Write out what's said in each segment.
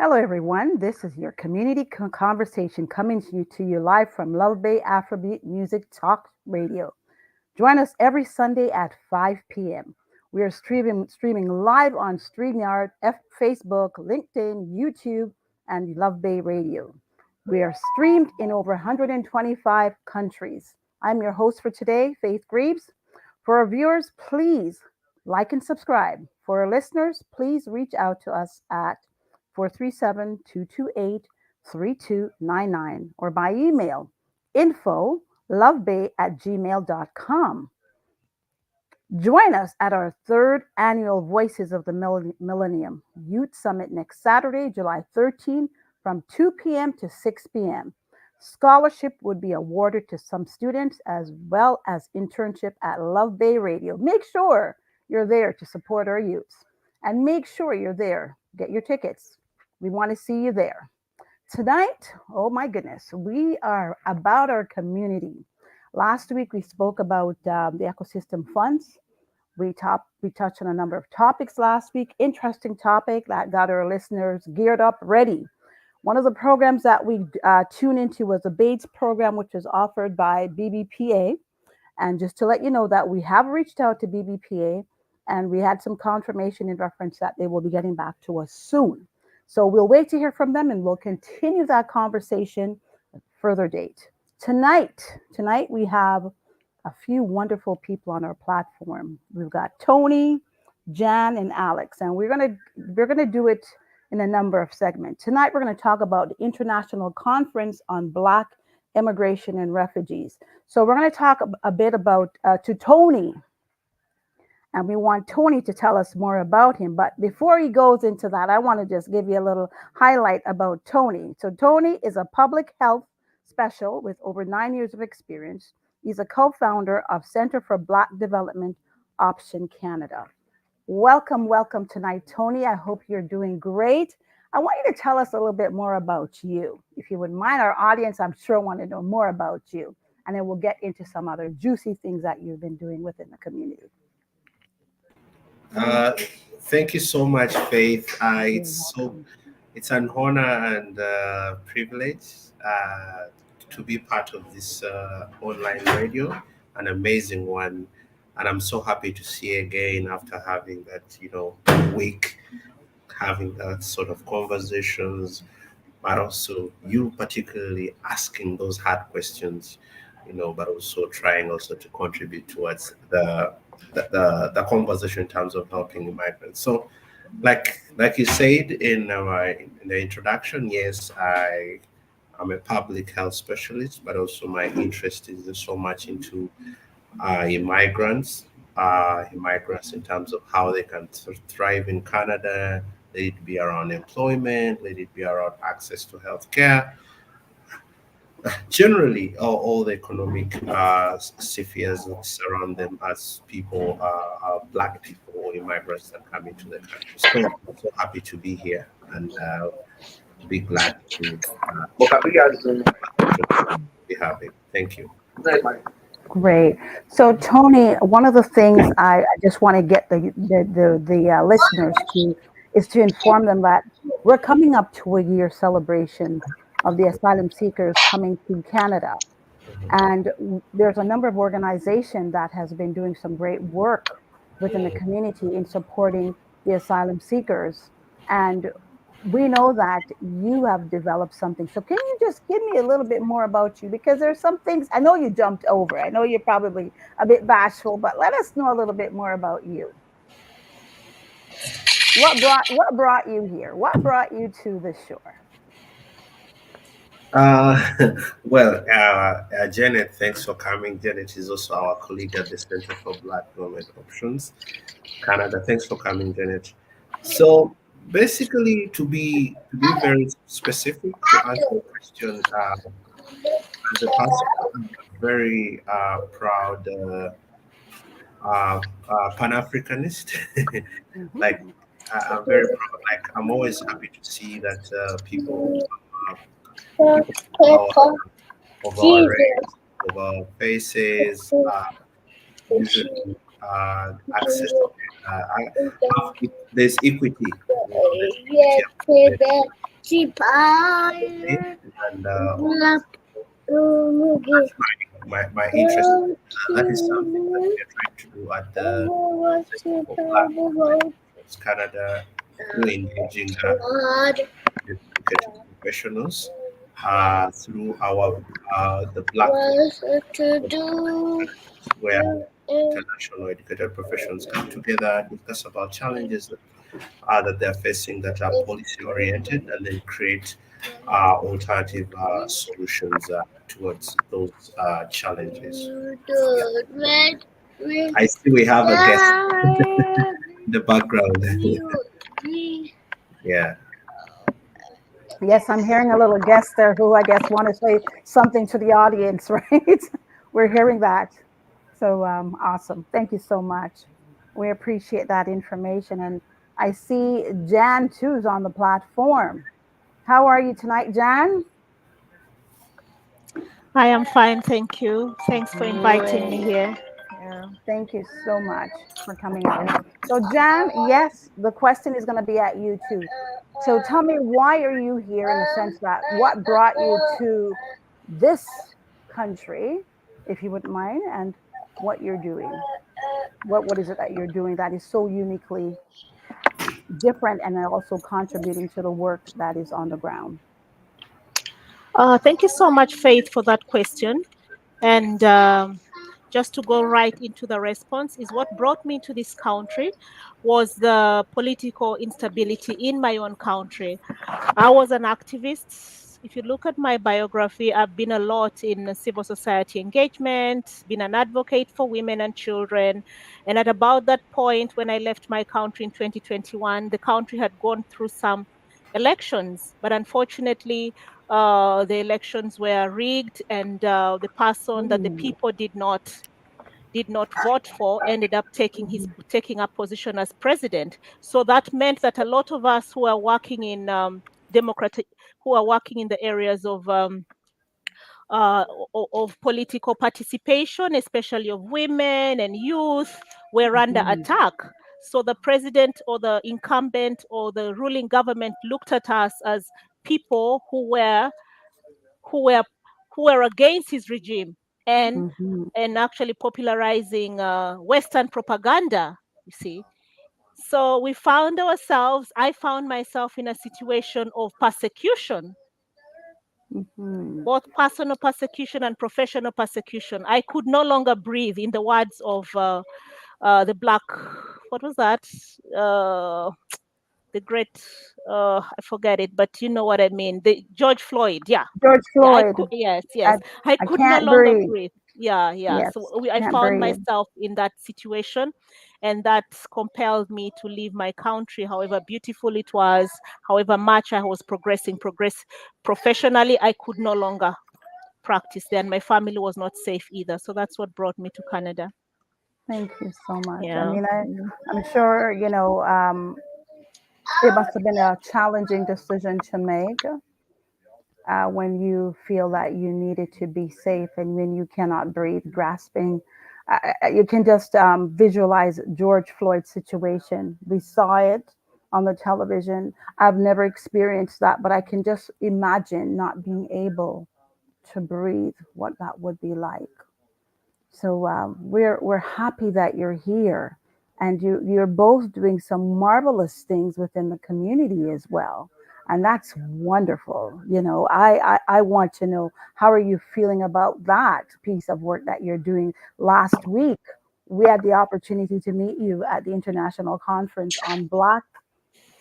Hello, everyone. This is your community conversation coming to you live from Love Bay Afrobeat Music Talk Radio. Join us every Sunday at 5 p.m. We are streaming live on StreamYard, Facebook, LinkedIn, YouTube, and Love Bay Radio. We are streamed in over 125 countries. I'm your host for today, Faith Greaves. For our viewers, please like and subscribe. For our listeners, please reach out to us at 437-228-3299 or by email info lovebay@gmail.com. Join us at our third annual Voices of the Millennium Youth Summit next Saturday, July 13th from 2 p.m. to 6 p.m. Scholarship would be awarded to some students as well as internship at Love Bay Radio. Make sure you're there to support our youth and make sure you're there. Get your tickets. We want to see you there. Tonight, oh my goodness, we are about our community. Last week we spoke about the ecosystem funds. We touched on a number of topics last week. Interesting topic that got our listeners geared up, ready. One of the programs that we tuned into was the Bates program, which is offered by BBPA. And just to let you know that we have reached out to BBPA and we had some confirmation in reference that they will be getting back to us soon. So we'll wait to hear from them and we'll continue that conversation at a further date. Tonight we have a few wonderful people on our platform. We've got Tony, Jan, and Alex, and we're gonna do it in a number of segments. Tonight we're going to talk about the International Conference on Black Immigration and Refugees. So we're going to talk a bit about to Tony, and we want Tony to tell us more about him. But before he goes into that, I want to just give you a little highlight about Tony. So Tony is a public health special with over 9 years of experience. He's a co-founder of Center for Black Development Option Canada. Welcome tonight, Tony. I hope you're doing great. I want you to tell us a little bit more about you. If you would mind, our audience, I'm sure, want to know more about you. And then we'll get into some other juicy things that you've been doing within the community. Uh, Thank you so much, Faith. You're welcome. It's an honor and privilege to be part of this online radio, an amazing one. And I'm so happy to see you again after having that, week, having that sort of conversations, but also you particularly asking those hard questions, but also trying also to contribute towards the conversation in terms of helping immigrants. So, like you said in the introduction, yes, I'm a public health specialist, but also my interest is so much into immigrants in terms of how they can thrive in Canada. Let it be around employment, let it be around access to healthcare, generally all the economic spheres that surround them as people, black people or immigrants that come into the country. So I'm so happy to be here and be glad to be having. Thank you. Great. So, Tony, one of the things I just want to get the listeners to is to inform them that we're coming up to a year celebration of the asylum seekers coming to Canada. And there's a number of organizations that has been doing some great work within the community in supporting the asylum seekers. And we know that you have developed something. So can you just give me a little bit more about you? Because there's some things I know you jumped over. I know you're probably a bit bashful, but let us know a little bit more about you. What brought you here? What brought you to the shore? Uh, Janet, thanks for coming. Janet is also our colleague at the Center for Black Development Options Canada. Thanks for coming, Janet. So basically, to be very specific to answer the question, as a person, I'm very proud Pan Africanist. Like I'm very proud. Like I'm always happy to see that uh, people of our race, of our faces, using access. There's equity. There's equity Okay. And that's my interest. That is something that we are trying to do at the Center for Black Women across Canada through engaging educated professionals through our the Black where international educated professions come together, discuss about challenges that they're facing that are policy oriented, and then create alternative solutions towards those challenges. Yeah. I see we have a guest in the background. Yeah. Yes, I'm hearing a little guest there who I guess want to say something to the audience, right? We're hearing that. So awesome. Thank you so much. We appreciate that information. And I see Jan too is on the platform. How are you tonight, Jan? I am fine, thank you. Thanks for inviting me Great. here. Yeah. Thank you so much for coming out. So, Jan, yes, the question is going to be at you too. So, tell me, why are you here in the sense that what brought you to this country, if you wouldn't mind, and what you're doing? What is it that you're doing that is so uniquely different and also contributing to the work that is on the ground? Thank you so much, Faith, for that question. And just to go right into the response, is what brought me to this country was the political instability in my own country. I was an activist. If you look at my biography, I've been a lot in civil society engagement, been an advocate for women and children. And at about that point, when I left my country in 2021, the country had gone through some elections. But unfortunately, the elections were rigged, and the person that the Mm, people did not vote for ended up mhm, taking up position as president. So that meant that a lot of us who are working in democratic who are working in the areas of political participation, especially of women and youth, were under mhm, attack. So the president or the incumbent or the ruling government looked at us as people who were who were against his regime, and mhm, actually popularizing Western propaganda. You see, so I found myself in a situation of persecution, mhm, both personal persecution and professional persecution. I could no longer breathe, in the words of the black, what was that? Uh, the great, I forget it, but you know what I mean. The George Floyd, yeah. George Yeah, Floyd, yes, I, yes. I I could no can't longer breathe. breathe. Yeah, yeah. Yes, So I can't found breathe. myself in that situation, and that compelled me to leave my country, however beautiful it was, however much I was progress professionally. I could no longer practice there, and my family was not safe either. So that's what brought me to Canada. Thank you so much. I Yeah. mean, Mhm. I'm sure, it must have been a challenging decision to make when you feel that you needed to be safe and when you cannot breathe, grasping. You can just visualize George Floyd's situation. We saw it on the television. I've never experienced that, but I can just imagine not being able to breathe, what that would be like. So we're happy that you're here, and you're both doing some marvelous things within the community as well, and that's wonderful. I want to know, how are you feeling about that piece of work that you're doing? Last week we had the opportunity to meet you at the International Conference on Black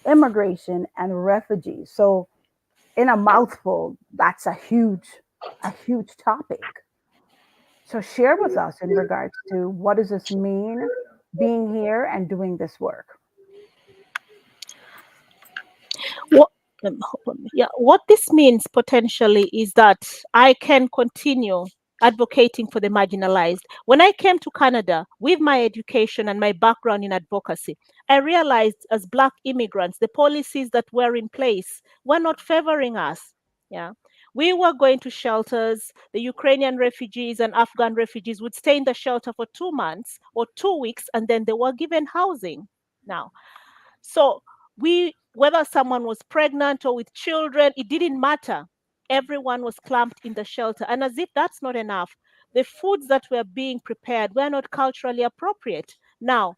Immigration and Refugees. So in a mouthful, that's a huge topic. So share with us in regards to, what does this mean, being here and doing this work? What, yeah, what this means potentially is that I can continue advocating for the marginalized. When I came to Canada with my education and my background in advocacy, I realized as Black immigrants, the policies that were in place were not favoring us. Yeah. We were going to shelters. The Ukrainian refugees and Afghan refugees would stay in the shelter for 2 months or 2 weeks, and then they were given housing. Now, so we whether someone was pregnant or with children, it didn't matter. Everyone was clamped in the shelter. And as if that's not enough, the foods that were being prepared were not culturally appropriate. Now,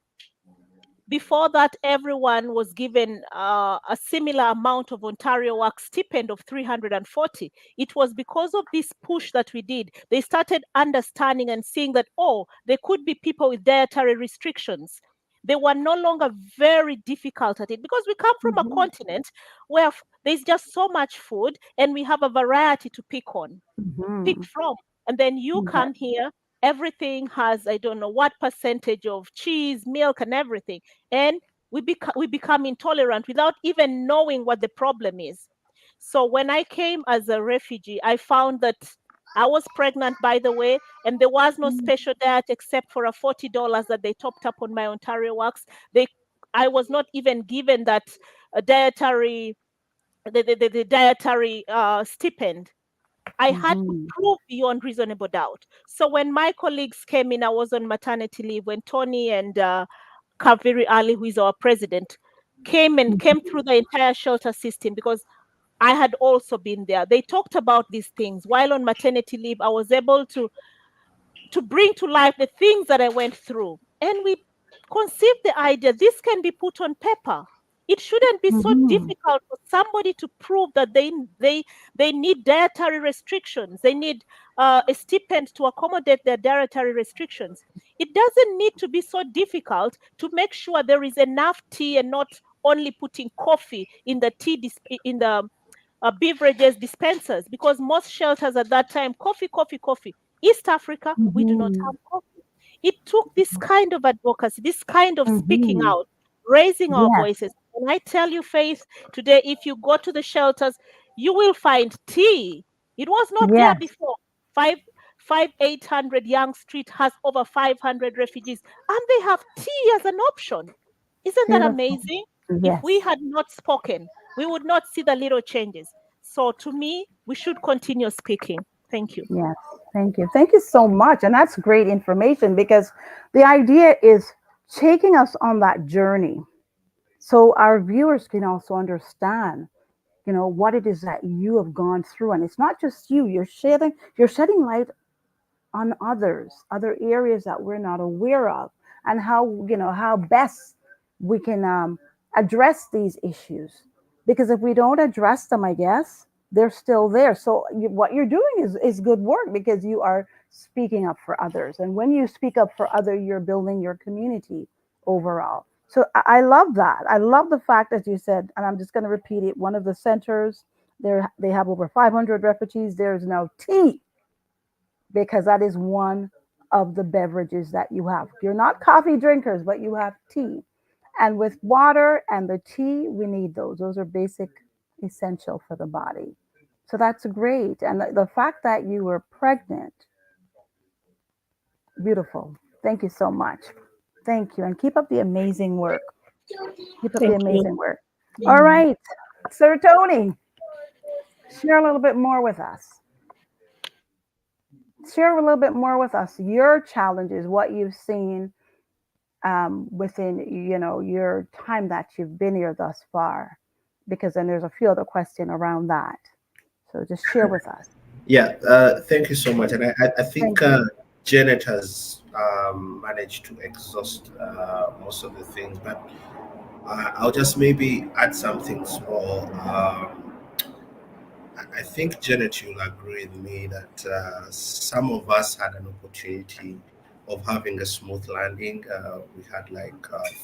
before that, everyone was given a similar amount of Ontario Work stipend of 340. It was because of this push that we did. They started understanding and seeing that, oh, there could be people with dietary restrictions. They were no longer very difficult at it because we come from a continent where there's just so much food and we have a variety to pick from. And then you Yeah. come here, everything has, I don't know what percentage of cheese, milk, and everything. And we become intolerant without even knowing what the problem is. So when I came as a refugee, I found that I was pregnant, by the way, and there was no special diet except for a $40 that they topped up on my Ontario Works. I was not even given that dietary the dietary stipend. I had to prove beyond reasonable doubt. So when my colleagues came in, I was on maternity leave. When Tony and Kaviri Ali, who is our president, came through the entire shelter system, because I had also been there. They talked about these things. While on maternity leave, I was able to bring to life the things that I went through. And we conceived the idea this can be put on paper. It shouldn't be so difficult for somebody to prove that they need dietary restrictions. They need a stipend to accommodate their dietary restrictions. It doesn't need to be so difficult to make sure there is enough tea and not only putting coffee in the in the beverages dispensers, because most shelters at that time, coffee, coffee, coffee. East Africa, we do not have coffee. It took this kind of advocacy, this kind of speaking out, raising our Yes. voices. And I tell you, Faith, today, if you go to the shelters, you will find tea. It was not there Yes. before. 800 Young Street has over 500 refugees, and they have tea as an option. Isn't that Beautiful. amazing? If Yes. we had not spoken, we would not see the little changes. So to me, we should continue speaking. Thank you. Yes. Thank you. Thank you so much. And that's great information, because the idea is taking us on that journey so our viewers can also understand, what it is that you have gone through. And it's not just you, you're shedding light on others, other areas that we're not aware of, and how best we can address these issues. Because if we don't address them, I guess they're still there. So what you're doing is good work, because you are speaking up for others, and when you speak up for others, you're building your community overall. So I love that. I love the fact that you said, and I'm just going to repeat it. One of the centers there, they have over 500 refugees. There's now tea, because that is one of the beverages that you have. You're not coffee drinkers, but you have tea. And with water and the tea, we need those. Those are basic, essential for the body. So that's great. And the fact that you were pregnant, beautiful. Thank you so much. Thank you. And keep up the amazing work. Keep up the Thank you. amazing work. All right. Sir Tony, share a little bit more with us. Share a little bit more with us your challenges, what you've seen within your time that you've been here thus far, because then there's a few other questions around that. So just share with us. Yeah, thank you so much. And I think Thank you. Janet has managed to exhaust most of the things, but I'll just maybe add something small. I think, Janet, you'll agree with me that some of us had an opportunity of having a smooth landing. We had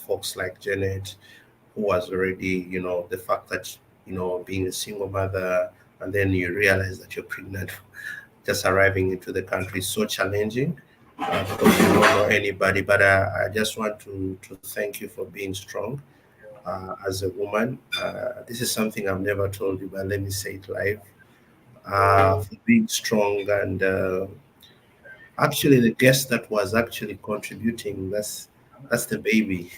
folks like Janet, who was already, the fact that, being a single mother, and then you realize that you're pregnant, just arriving into the country is so challenging because you don't know anybody. But I just want to thank you for being strong as a woman. This is something I've never told you, but let me say it live. For being strong, and actually the guest that was actually contributing, that's the baby.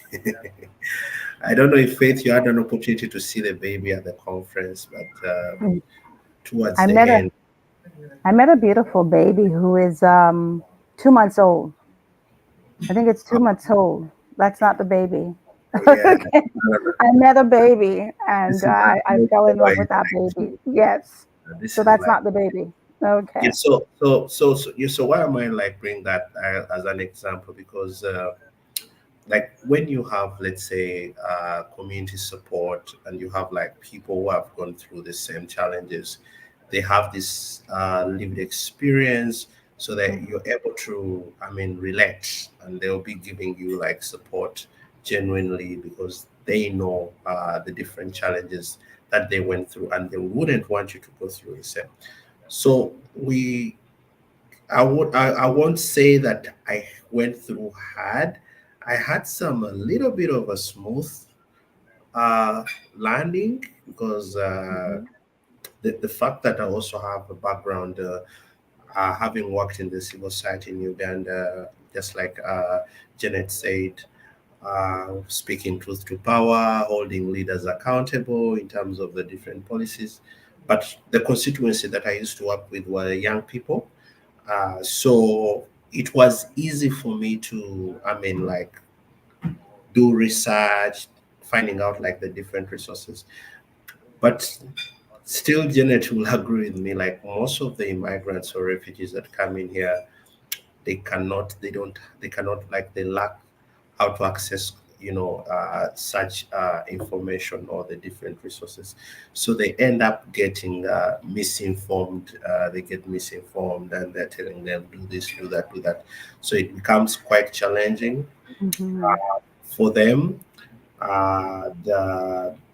I don't know if Faith, you had an opportunity to see the baby at the conference, but towards I the met a end. I met a beautiful baby who is 2 months old. I think it's 2 months old. That's not the baby. Yeah, Okay. no, no, I met a baby and this is not I the fell in love boy. with that baby. Yes. This So is that's like not the baby. yeah. Okay. So why am I like bring that as an example? Because like when you have, let's say, community support, and you have like people who have gone through the same challenges, they have this lived experience, so that Mhm. you're able to, I mean, relate, and they'll be giving you like support genuinely, because they know the different challenges that they went through, and they wouldn't want you to go through the same. So I won't say that I went through hard. I had some a little bit of a smooth uh, landing, because Mhm. the fact that I also have a background, having worked in the civil society in Uganda, just like Janet said, speaking truth to power, holding leaders accountable in terms of the different policies. But the constituency that I used to work with were young people, so it was easy for me to, I mean, like, do research, finding out like the different resources. But still, Janet will agree with me, like most of the immigrants or refugees that come in here, they cannot, like, they lack how to access, such information or the different resources, so they end up getting misinformed. They get misinformed, and they're telling them, do this, do that, do that. So it becomes quite challenging Mhm. for them,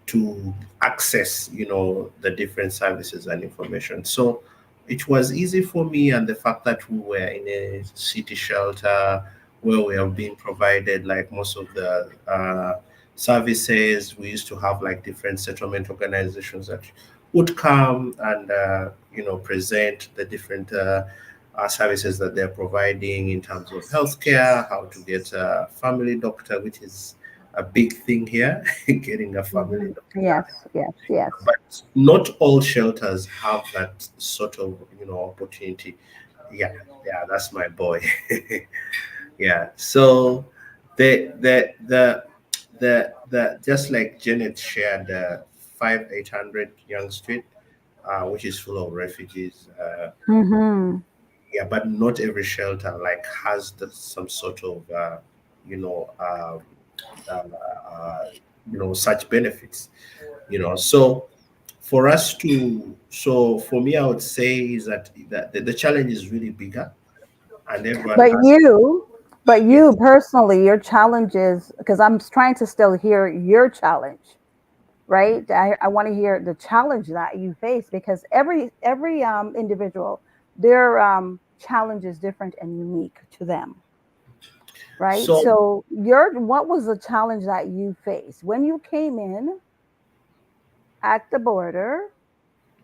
to access, the different services and information. So it was easy for me, and the fact that we were in a city shelter where we have been provided like most of the services. We used to have like different settlement organizations that would come and present the different services that they're providing in terms of healthcare, how to get a family doctor, which is a big thing here, getting a family Mhm. doctor. Yes, yes, yes. But not all shelters have that sort of opportunity. Yeah, yeah, that's my boy. Yeah. So the just like Janet shared, the 5800 Young Street, which is full of refugees. Mhm. Yeah, but not every shelter like has some sort of you know um, uh, such benefits. So for us to so for me, I would say is that the challenge is really bigger, and everyone But has. you, but you Yes. personally, your challenges, because I'm trying to still hear your challenge, right? I want to hear the challenge that you face because every individual, their challenge is different and unique to them, right? So So your what was the challenge that you faced when you came in at the border,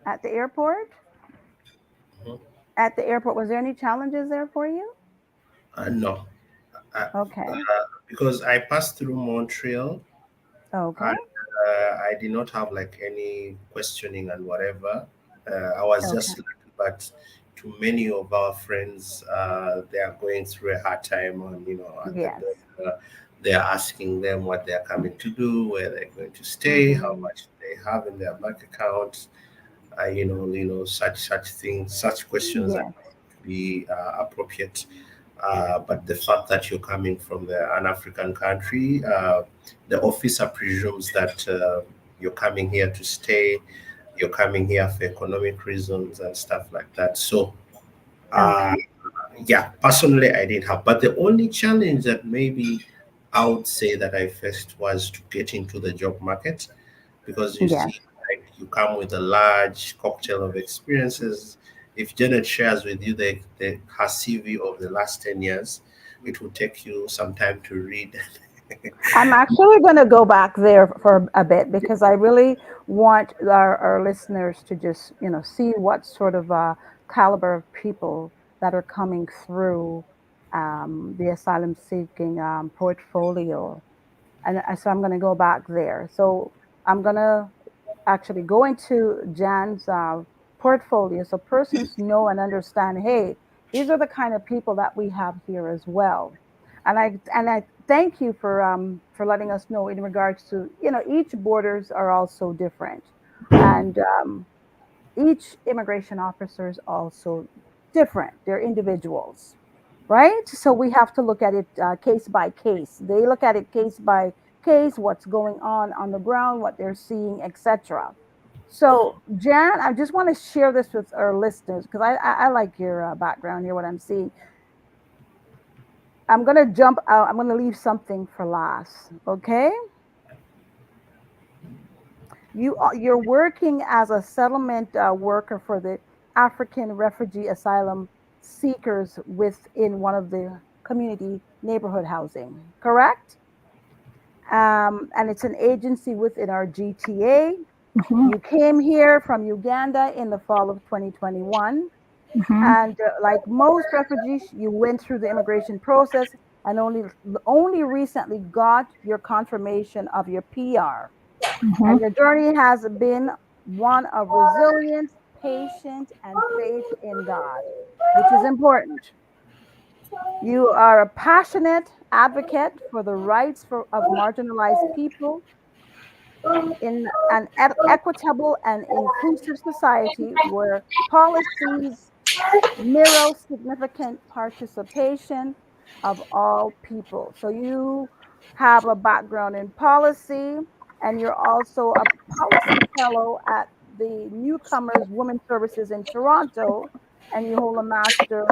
at the airport? mhm, At the airport, was there any challenges there for you? no, uh, Okay. because I passed through Montreal, Okay. and I did not have like any questioning and whatever. I was Okay. just lucky, but to many of our friends, they are going through a hard time on, at the Yes. border. They are asking them what they are coming to do, where they're going to stay, how Hmm. much they have in their bank accounts, such things, such questions that Yes. be appropriate. But the fact that you're coming from an African country, the officer presumes that you're coming here to stay, you're coming here for economic reasons and stuff like that. So, uh, Okay. yeah, personally, I didn't have. But the only challenge that maybe I would say that I faced was to get into the job market, because you Yes. see, like, you come with a large cocktail of experiences. If Janet shares with you her CV of the last 10 years, it will take you some time to read. I'm actually going to go back there for a bit because I really want our listeners to just, see what sort of caliber of people that are coming through the asylum seeking portfolio. And so I'm going to go back there. So I'm going to actually go into Jan's portfolio so persons know and understand, hey, these are the kind of people that we have here as well. And I thank you for letting us know in regards to, each borders are also different, and each immigration officer is also different. They're individuals, right? So we have to look at it case by case. They look at it case by case, what's going on the ground, what they're seeing, etc. So, Jan, I just want to share this with our listeners because I like your background here, what I'm seeing. I'm going to jump out. I'm going to leave something for last. Okay. You're working as a settlement worker for the African refugee asylum seekers within one of the community neighborhood housing, correct? And it's an agency within our GTA. Mhm, You came here from Uganda in the fall of 2021. mhm, And like most refugees, you went through the immigration process and only recently got your confirmation of your PR. mhm. And your journey has been one of resilience, patience, and faith in God, which is important. You are a passionate advocate for the rights of marginalized people in an equitable and inclusive society where policies mirror significant participation of all people. So you have a background in policy, and you're also a policy fellow at the Newcomers Women Services in Toronto, and you hold a master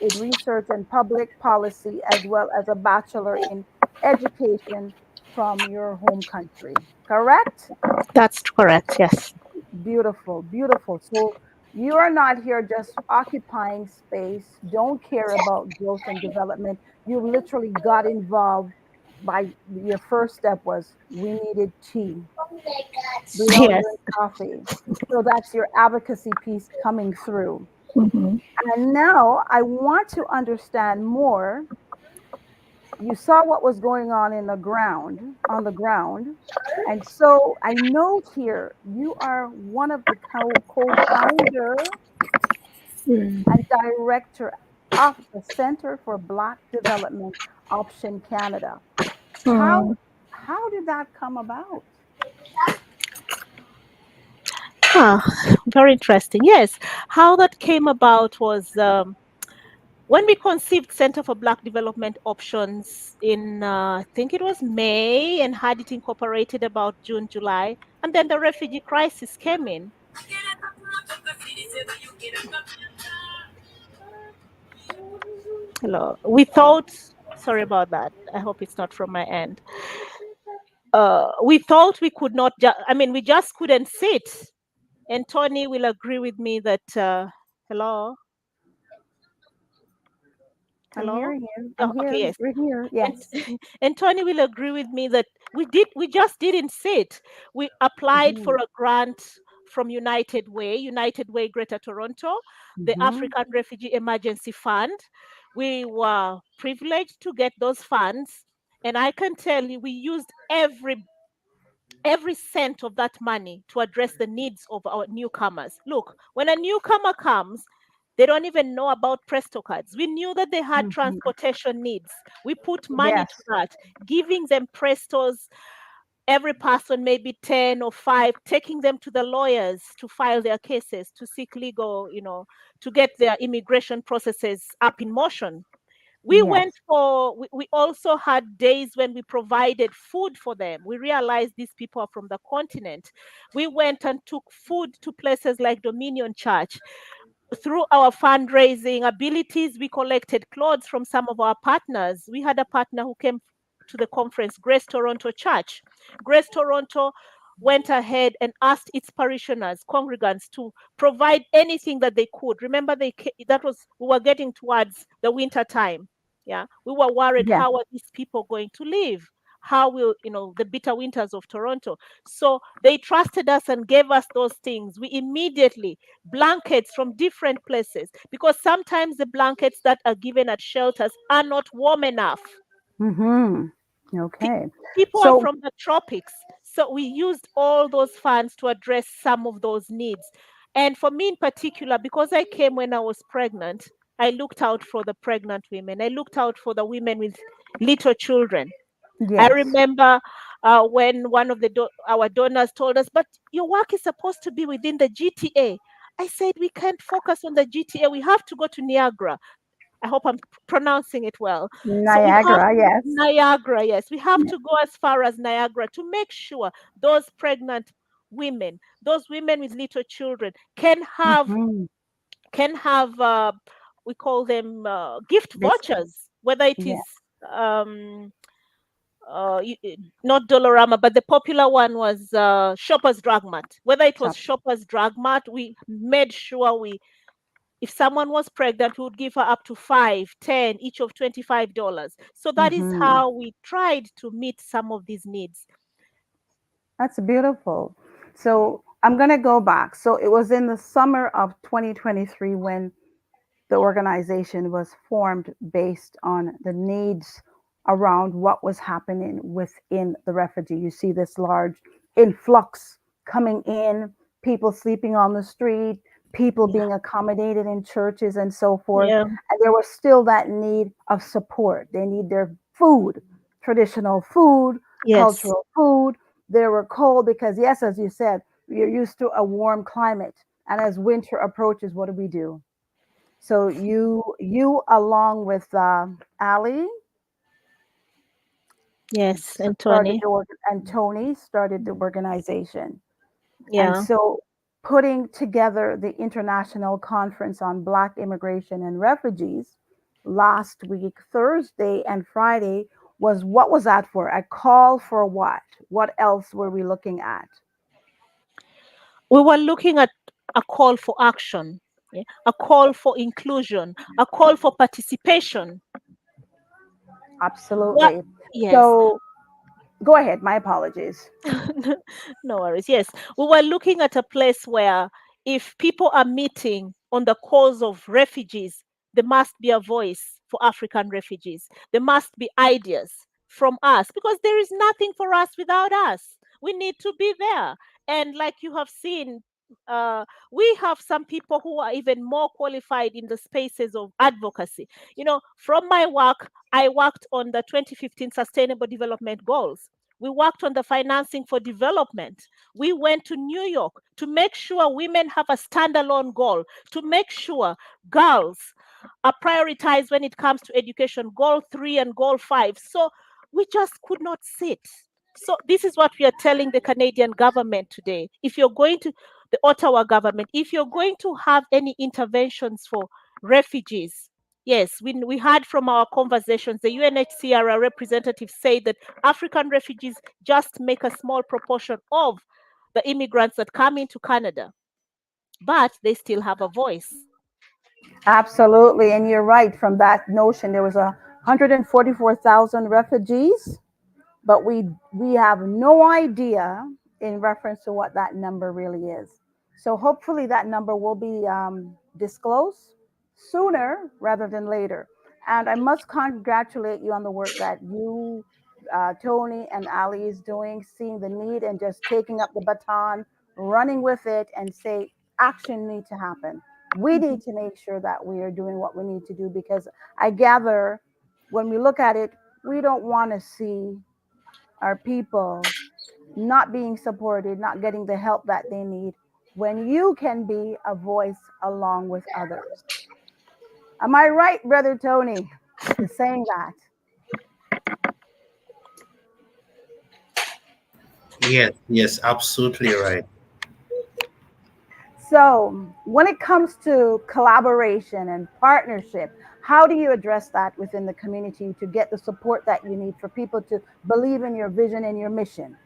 in research and public policy as well as a bachelor in education from your home country. Correct? That's correct. Yes. Beautiful, beautiful. So you are not here just occupying space, don't care about growth and development. You literally got involved by your first step was we needed tea. We don't Yes. drink coffee. So that's your advocacy piece coming through. Mhm. And now I want to understand more. You saw what was going on the ground. And so I note here you are one of the co-founder Mm. and director of the Center for Black Development Option Canada. How Mm. how did that come about? Ah, very interesting. Yes, how that came about was when we conceived Center for Black Development Options in, I think it was May, and had it incorporated about June, July, and then the refugee crisis came in. Hello. We thought, sorry about that. I hope it's not from my end. We thought we could not, I mean, we just couldn't sit. And Tony will agree with me that, hello, I'm hello. hearing you. I'm Oh, okay, here. yes. We're here. And Yes. and Tony will agree with me that we just didn't sit. We applied for Mm-hmm. a grant from United Way Greater Toronto, the Mm-hmm. African Refugee Emergency Fund. We were privileged to get those funds, and I can tell you we used every cent of that money to address the needs of our newcomers. Look, when a newcomer comes, they don't even know about Presto cards. We knew that they had Mm-hmm. transportation needs. We put money to Yes. that, giving them Prestos, every person maybe 10 or 5, taking them to the lawyers to file their cases, to seek legal, to get their immigration processes up in motion. Yes. We also had days when we provided food for them. We realized these people are from the continent. We went and took food to places like Dominion Church. Through our fundraising abilities, we collected clothes from some of our partners. We had a partner who came to the conference, Grace Toronto Church. Grace Toronto went ahead and asked its parishioners, congregants, to provide anything that they could. Remember, we were getting towards the winter time. Yeah, we were worried, Yes. how are these people going to live? How will, the bitter winters of Toronto? So they trusted us and gave us those things. We immediately, blankets from different places, because sometimes the blankets that are given at shelters are not warm enough. Mm-hmm. Pe- Okay. People are So from the tropics. So we used all those funds to address some of those needs. And for me in particular, because I came when I was pregnant, I looked out for the pregnant women. I looked out for the women with little children. I Yes. remember when one of our donors told us, but your work is supposed to be within the GTA. I said, we can't focus on the GTA. We have to go to Niagara. I hope I'm pronouncing it well. So we have Niagara, yes. Niagara, yes. We have to go as far as Niagara to make sure those pregnant women, those women with little children Hmm. can have we call them gift This, vouchers, whether it yeah. is um not Dolorama, but the popular one was Shoppers Drug Mart. Whether it was Shop. Shoppers Drug Mart, we made sure if someone was pregnant, we would give her up to 5, 10, each of $25. So that is Hmm. how we tried to meet some of these needs. That's beautiful. So I'm going to go back. So it was in the summer of 2023 when the organization was formed based on the needs around what was happening within the refugee. You see this large influx coming in, people sleeping on the street, people Yeah. being accommodated in churches and so forth. Yeah. And there was still that need of support. They need their food, traditional food, Yes. cultural food. They were cold because, yes, as you said, you're used to a warm climate. And as winter approaches, what do? So you along with Ali Yes. And started Tony. and Tony started the organization. And Yeah. so putting together the International Conference on Black Immigration and Refugees last week, Thursday and Friday, was what was that for? A call for what? What else were we looking at? We were looking at a call for action, yeah, a call for inclusion, a call for participation. What? Absolutely. Yes. So go ahead. My apologies. No worries. Yes, we were looking at a place where if people are meeting on the cause of refugees, there must be a voice for African refugees. There must be ideas from us because there is nothing for us without us. We need to be there. And like you have seen, we have some people who are even more qualified in the spaces of advocacy. From my work, I worked on the 2015 Sustainable Development Goals. We worked on the financing for development. We went to New York to make sure women have a standalone goal, to make sure girls are prioritized when it comes to education, goal 3 and goal 5. So we just could not sit. So this is what we are telling the Canadian government today. If you're going to, the Ottawa government, if you're going to have any interventions for refugees, yes, we heard from our conversations, the UNHCR representatives say that African refugees just make a small proportion of the immigrants that come into Canada, but they still have a voice. Absolutely. And you're right. From that notion, there was 144,000 refugees, but we have no idea in reference to what that number really is. So hopefully that number will be disclosed sooner rather than later. And I must congratulate you on the work that you, Tony, and Ali is doing, seeing the need and just taking up the baton, running with it, and say action needs to happen. We Mhm. need to make sure that we are doing what we need to do because I gather when we look at it, we don't want to see our people not being supported, not getting the help that they need when you can be a voice along with others. Am I right, Brother Tony, in saying that? Yes, yes, absolutely right. So, when it comes to collaboration and partnership, how do you address that within the community to get the support that you need for people to believe in your vision and your mission?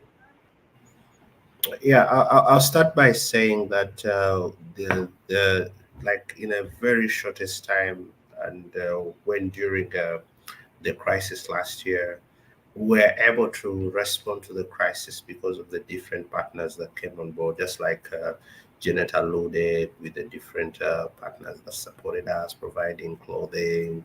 Yeah, I'll start by saying that the like in a very shortest time, and when during the crisis last year, we were able to respond to the crisis because of the different partners that came on board, just like Janet alluded, with the different partners that supported us, providing clothing,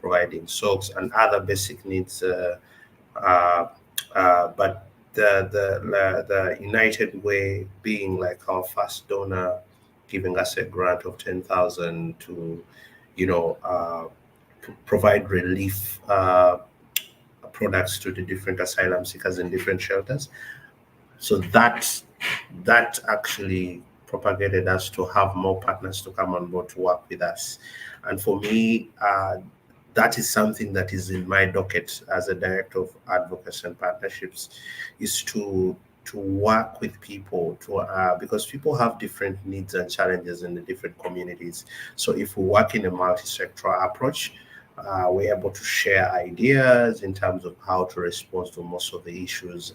providing socks and other basic needs. Uh, but the United Way being like our first donor, giving us a grant of 10,000 to you know, provide relief products to the different asylum seekers in different shelters. So that actually propagated us to have more partners to come on board to work with us. And for me, that is something that is in my docket as a director of advocacy and partnerships, is to work with people to because people have different needs and challenges in the different communities. So if we work in a multi-sectoral approach, we're able to share ideas in terms of how to respond to most of the issues.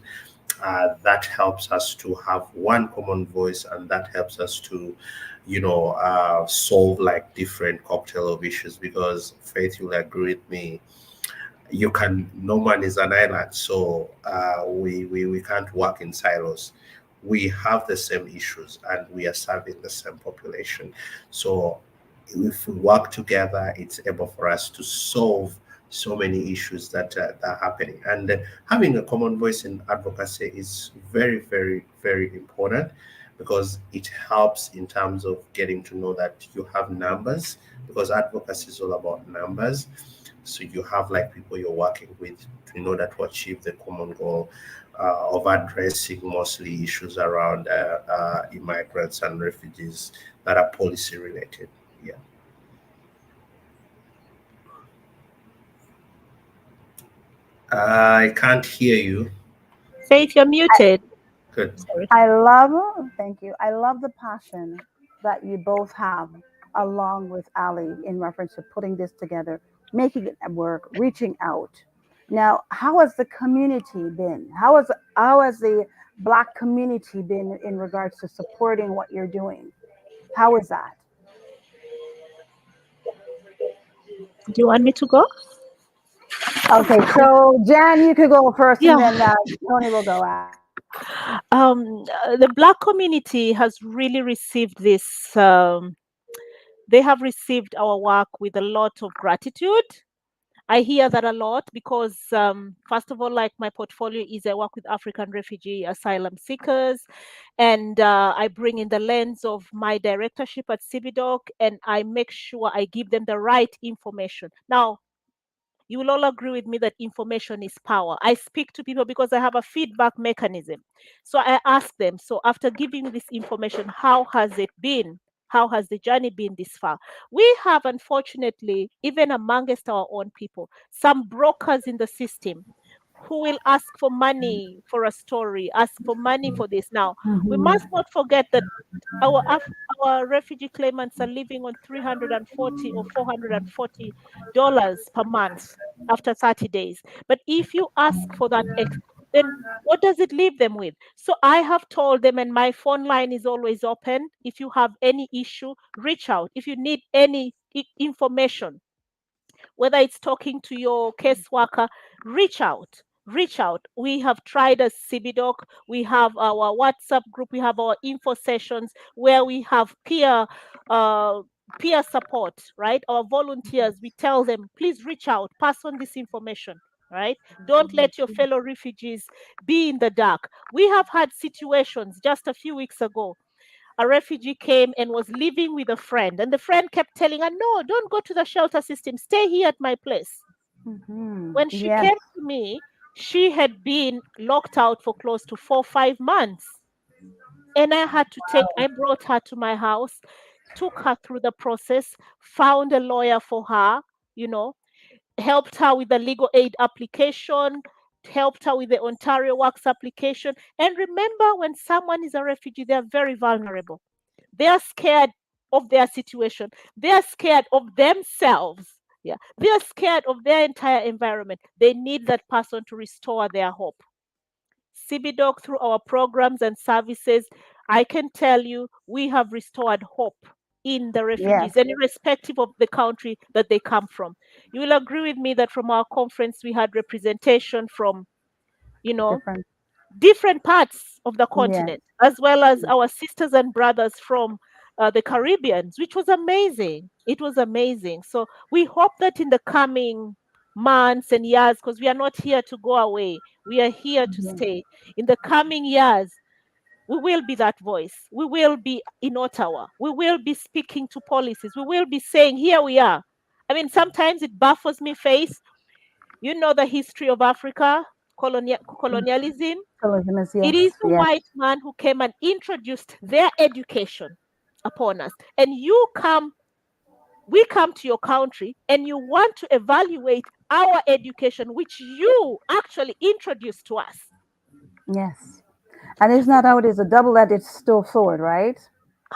That helps us to have one common voice, and that helps us to, solve like different cocktail of issues. Because Faith, you'll agree with me, no man is an island, so we can't work in silos. We have the same issues and we are serving the same population. So if we work together, it's able for us to solve so many issues that are happening. And having a common voice in advocacy is very, very, very important, because it helps in terms of getting to know that you have numbers, because advocacy is all about numbers. So you have like people you're working with in order to achieve the common goal of addressing mostly issues around immigrants and refugees that are policy related. Yeah. I can't hear you. Faith, you're muted. Good. Sorry. Thank you. I love the passion that you both have, along with Ali, in reference to putting this together, making it work, reaching out. Now, how has the community been? How has the Black community been in regards to supporting what you're doing? How is that? Do you want me to go? Okay, so Jan, you could go first, and Yeah. then Tony will go after. The Black community has really received this. They have received our work with a lot of gratitude. I hear that a lot because, first of all, like my portfolio is I work with African refugee asylum seekers, and I bring in the lens of my directorship at CBDOC, and I make sure I give them the right information. Now, you will all agree with me that information is power. I speak to people because I have a feedback mechanism. So I ask them, so after giving this information, how has it been? How has the journey been this far? We have, unfortunately, even amongst our own people, some brokers in the system who will ask for money for a story, ask for money for this. Now, we Mhm. must not forget that our our refugee claimants are living on 340 or $440 per month after 30 days. But if you ask for that then what does it leave them with? So I have told them, and my phone line is always open. If you have any issue, reach out. If you need any information, whether it's talking to your caseworker, reach out. Reach out. We have tried as CBDOC. We have our WhatsApp group. We have our info sessions where we have uh, peer support, right? Our volunteers, we tell them, please reach out, pass on this information, right? Don't let your fellow refugees be in the dark. We have had situations just a few weeks ago. A refugee came and was living with a friend, and the friend kept telling her, no, don't go to the shelter system, stay here at my place. Mhm. When she Yes. came to me, she had been locked out for close to 4 or 5 months. And I brought her to my house, took her through the process, found a lawyer for her, you know, helped her with the legal aid application, helped her with the Ontario Works application. And remember, when someone is a refugee, they're very vulnerable. They are scared of their situation. They are scared of themselves. Yeah. They are scared of their entire environment. They need that person to restore their hope. CBDOC, through our programs and services, I can tell you we have restored hope in the Yes. refugees, and irrespective of the country that they come from. You will agree with me that from our conference, we had representation from, you know, Different. different parts of the Yes. continent, as well as our sisters and brothers from the Caribbeans, which was amazing. It was amazing. So we hope that in the coming months and years, because we are not here to go away, we are here to Mhm. stay. In the coming years, we will be that voice. We will be in Ottawa. We will be speaking to policies. We will be saying, here we are. I mean, sometimes it baffles me face. You know the history of Africa, colonialism. Polygamous, It yes, is the yes, white man who came and introduced their education upon us. And we come to your country and you want to evaluate our education, which you actually introduced to us. yes. And isn't that how it is? A double-edged sword, right?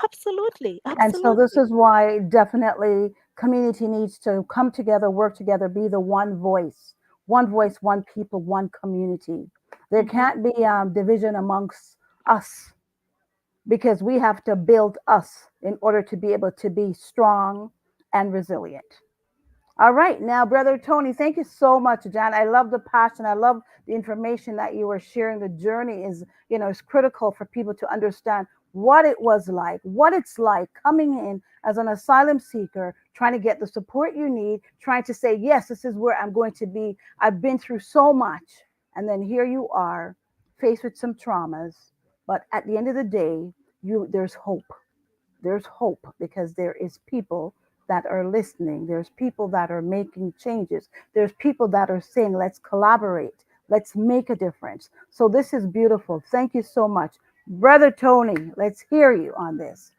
Absolutely, And so this absolutely. is why definitely community needs to come together, work together, be the one voice, one people, one community. There Hmm. can't be division amongst us because we have to build us in order to be able to be strong and resilient. All right, now, Brother Tony, thank you so much, John. I love the passion. I love the information that you were sharing. The journey is critical for people to understand what it was like, what it's like coming in as an asylum seeker, trying to get the support you need, trying to say, yes, this is where I'm going to be. I've been through so much. And then here you are, faced with some traumas. But at the end of the day, there's hope. There's hope because there is people that are listening. There's people that are making changes. There's people that are saying, let's collaborate. Let's make a difference. So this is beautiful. Thank you so much. Brother Tony, let's hear you on this.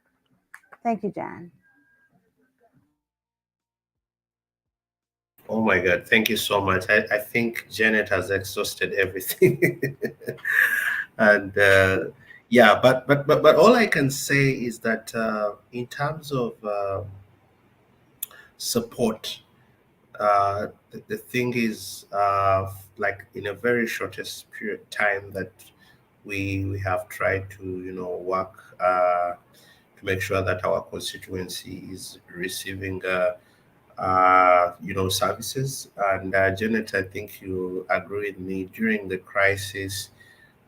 Thank you, Jan. Oh my God, thank you so much. I think Janet has exhausted everything. And yeah, but all I can say is that in terms of support, the thing is, like in a very shortest period of time that we have tried to work to make sure that our constituency is receiving services. And Janet, I think you agree with me. During the crisis,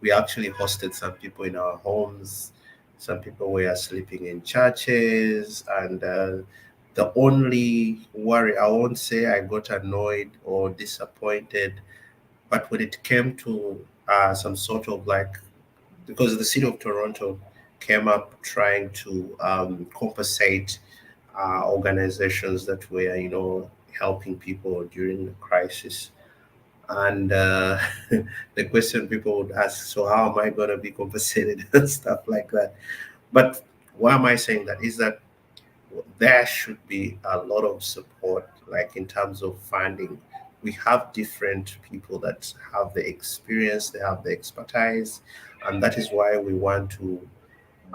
we actually hosted some people in our homes. Some people were sleeping in churches, and the only worry, I won't say I got annoyed or disappointed, but when it came to some sort of like, because the city of Toronto came up trying to compensate organizations that were, helping people during the crisis. And the question people would ask, so how am I going to be compensated and stuff like that? But why am I saying that? Is that there should be a lot of support, like in terms of funding. We have different people that have the experience, they have the expertise, and that is why we want to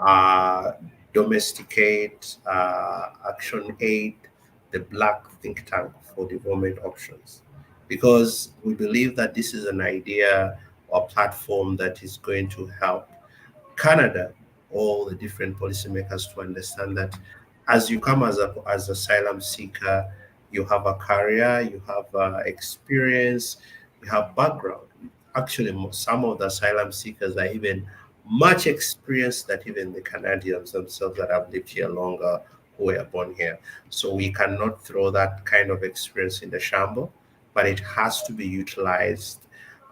uh, domesticate Action Aid, the Black think tank for development options, because we believe that this is an idea or platform that is going to help Canada, all the different policymakers to understand that as you come as asylum seeker, you have a career, you have experience, you have background. Actually, some of the asylum seekers are even much experienced than even the Canadians themselves that have lived here longer, who were born here. So we cannot throw that kind of experience in the shamble, but it has to be utilized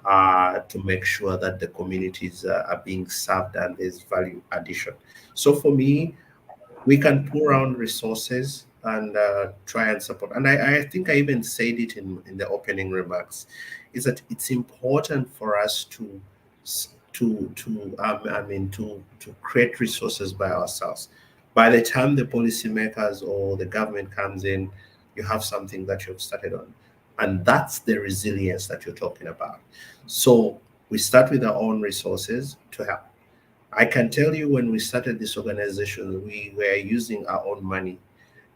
to make sure that the communities are being served and there's value addition. So for me, we can pour around resources and try and support. And I think I even said it in the opening remarks, is that it's important for us to create resources by ourselves. By the time the policymakers or the government comes in, you have something that you've started on. And that's the resilience that you're talking about. So we start with our own resources to help. I can tell you when we started this organization, we were using our own money,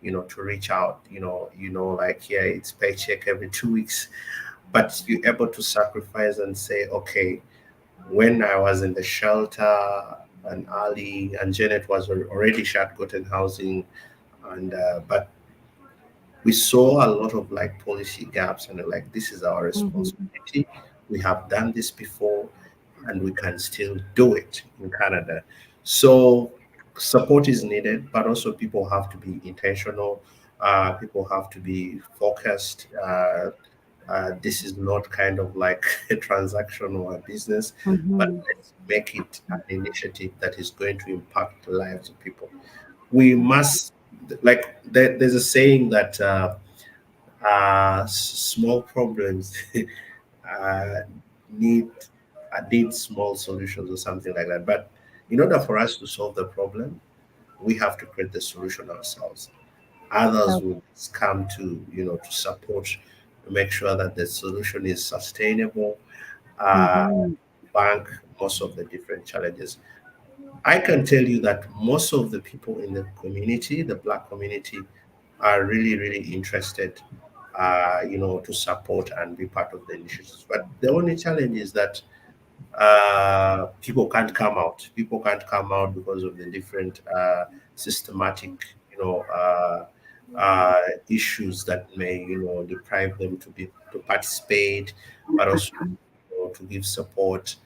to reach out, like, yeah, it's paycheck every 2 weeks, but you're able to sacrifice and say, okay, when I was in the shelter and Ali and Janet was already shot, gotten housing, and but we saw a lot of like policy gaps, and like, this is our Mhm. responsibility. We have done this before, and we can still do it in Canada. So support is needed, but also people have to be intentional. People have to be focused. This is not kind of like a transaction or a business, but Mhm. let's make it an initiative that is going to impact the lives of people. We must, like, there's a saying that Small problems uh, need need small solutions or something like that. But in order for us to solve the problem, we have to create the solution ourselves. Others Okay. will come to to support to make sure that the solution is sustainable. Uh, Mm-hmm. Bank most of the different challenges. I can tell you that most of the people in the community, the Black community, are really, really interested, to support and be part of the initiatives. But the only challenge is that people can't come out. People can't come out because of the different systematic, you know, issues that may, deprive them to participate, but also to give support.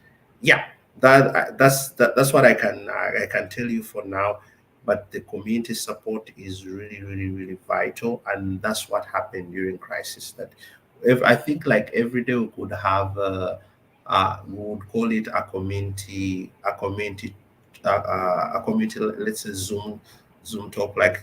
Yeah, that's what I can tell you for now. But the community support is really, really, really vital, and that's what happened during crisis. That if I think like every day we could have. We would call it a community, let's say Zoom talk, like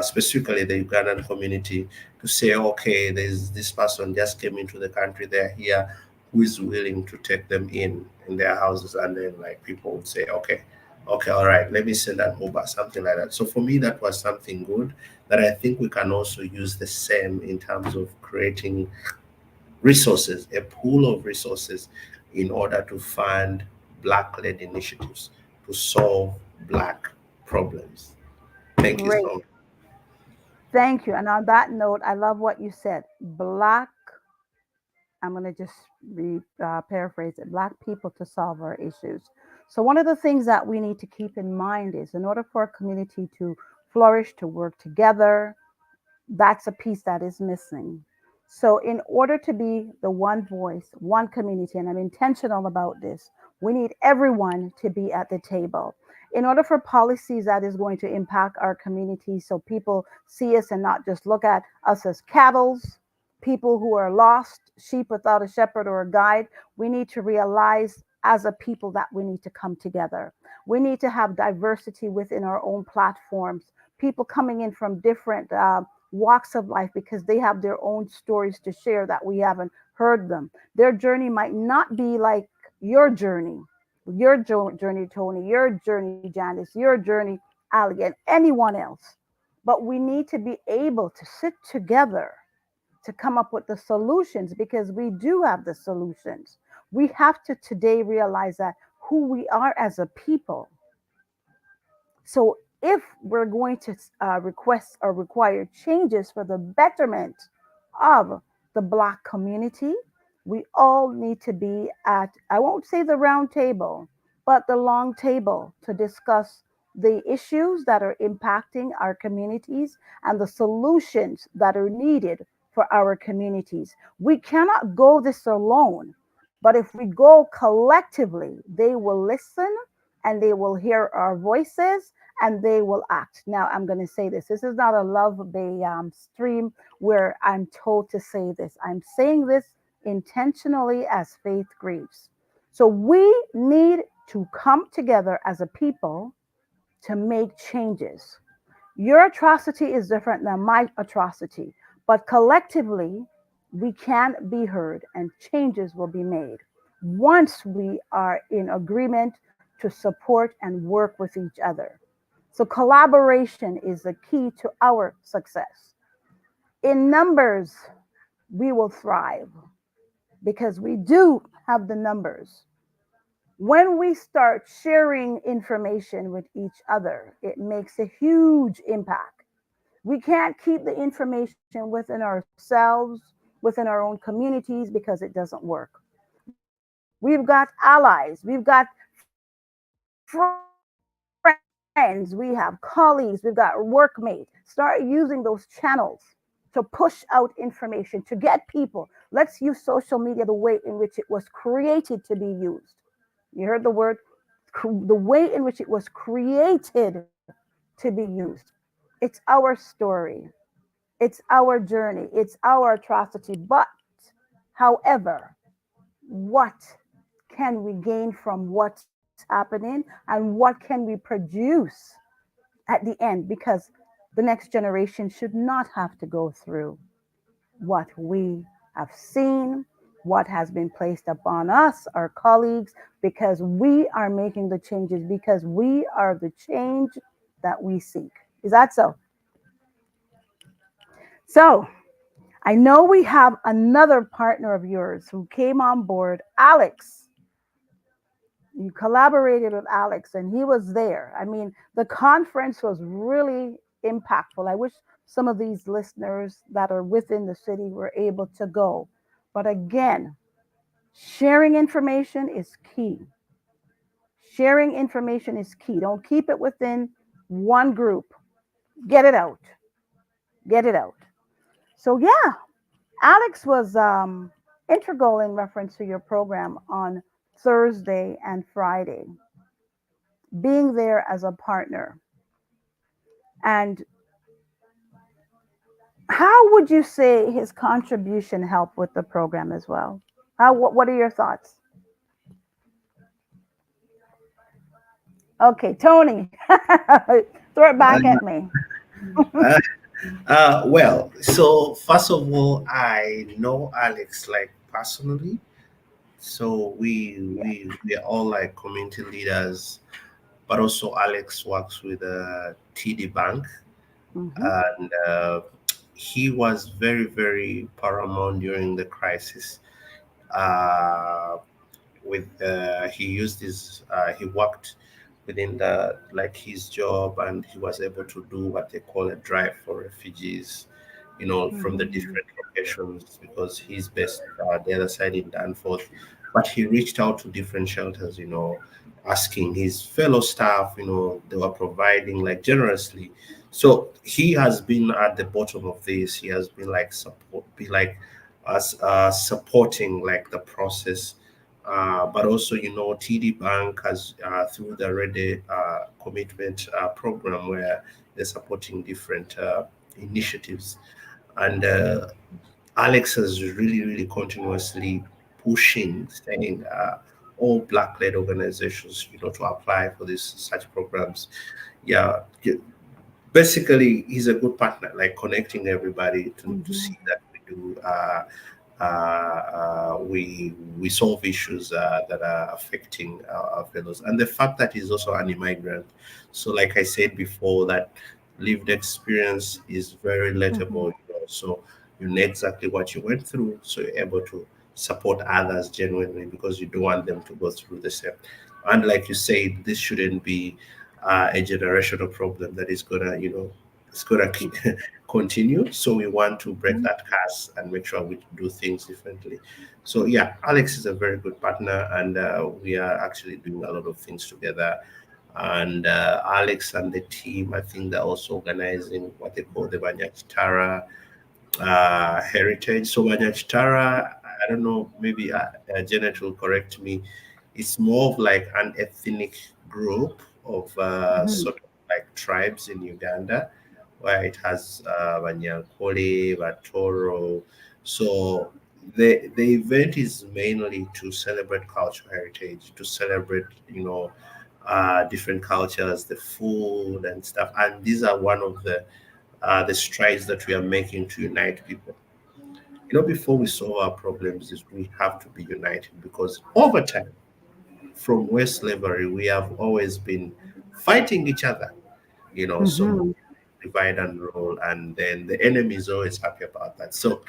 specifically the Ugandan community, to say, okay, there's this person just came into the country, they're here, who is willing to take them in their houses, and then like people would say, okay, okay, all right, let me send an Uber, something like that. So for me, that was something good that I think we can also use the same in terms of creating resources, a pool of resources in order to fund Black led initiatives to solve Black problems. Thank you Great. so much. Thank you. And on that note, I love what you said. Black, I'm going to just paraphrase it, Black people to solve our issues. So, one of the things that we need to keep in mind is in order for a community to flourish, to work together, that's a piece that is missing. So, in order to be the one voice, one community, and I'm intentional about this, we need everyone to be at the table. In order for policies that is going to impact our community, so people see us and not just look at us as cattle's, people who are lost, sheep without a shepherd or a guide, we need to realize as a people that we need to come together. We need to have diversity within our own platforms, people coming in from different walks of life because they have their own stories to share that we haven't heard them. Their journey might not be like your journey, journey, Tony, your journey, Janice, your journey, Ali, and anyone else. But we need to be able to sit together to come up with the solutions because we do have the solutions. We have to today realize that who we are as a people. So if we're going to request or require changes for the betterment of the Black community, we all need to be at, I won't say the round table, but the long table to discuss the issues that are impacting our communities and the solutions that are needed for our communities. We cannot go this alone, but if we go collectively, they will listen and they will hear our voices and they will act. Now, I'm going to say this. This is not a love bay stream where I'm told to say this. I'm saying this intentionally as faith grieves. So we need to come together as a people to make changes. Your atrocity is different than my atrocity, but collectively, we can be heard and changes will be made once we are in agreement to support and work with each other. So, collaboration is the key to our success. In numbers, we will thrive because we do have the numbers. When we start sharing information with each other, it makes a huge impact. We can't keep the information within ourselves, within our own communities, because it doesn't work. We've got allies, we've got friends, we have colleagues, we've got workmates. Start using those channels to push out information, to get people. Let's use social media the way in which it was created to be used. You heard the word, the way in which it was created to be used. It's our story. It's our journey. It's our atrocity. But, however, what can we gain from what's happening and what can we produce at the end? Because the next generation should not have to go through what we have seen, what has been placed upon us, our colleagues, because we are making the changes, because we are the change that we seek. Is that so? So, I know we have another partner of yours who came on board, Alex. You collaborated with Alex and he was there. I mean, the conference was really impactful. I wish some of these listeners that are within the city were able to go. But again, sharing information is key. Sharing information is key. Don't keep it within one group. Get it out. Get it out. So, yeah, Alex was integral in reference to your program on Thursday and Friday, being there as a partner. And how would you say his contribution helped with the program as well? What are your thoughts? Okay, Tony, throw it back at me. Uh, well, so first of all, I know Alex like personally. So Yeah. we are all like community leaders, but also Alex works with TD Bank, Hmm. and he was very paramount during the crisis. Uh, with he used his he worked within the like his job, and he was able to do what they call a drive for refugees, from the Hmm. different locations, because he's based the other side in Danforth. But he reached out to different shelters, asking his fellow staff, they were providing like generously. So he has been at the bottom of this. He has been like support, be like us supporting like the process, but also, TD Bank has, through the Ready Commitment program, where they're supporting different initiatives. And Alex is really continuously pushing, saying all Black-led organizations, to apply for these such programs. Yeah, basically, he's a good partner, like connecting everybody to Hmm. see that we do. We solve issues that are affecting our fellows, and the fact that he's also an immigrant. So, like I said before, that lived experience is very relatable. Hmm. So you know exactly what you went through, so you're able to support others genuinely, because you don't want them to go through the same. And like you said, this shouldn't be a generational problem that is gonna, it's gonna continue. So we want to break that curse and make sure we do things differently. So yeah, Alex is a very good partner, and we are actually doing a lot of things together. And Alex and the team, I think they're also organizing what they call the Banyachitara heritage. So Banyachitara, I don't know, maybe Janet will correct me. It's more of like an ethnic group of Hmm. sort of like tribes in Uganda, where it has Banyankole, Batoro. So the event is mainly to celebrate cultural heritage, to celebrate, different cultures, the food and stuff. And these are one of the strides that we are making to unite people. Before we solve our problems, is we have to be united, because over time, from West slavery, we have always been fighting each other. So Hmm. divide and rule, and then the enemy is always happy about that. So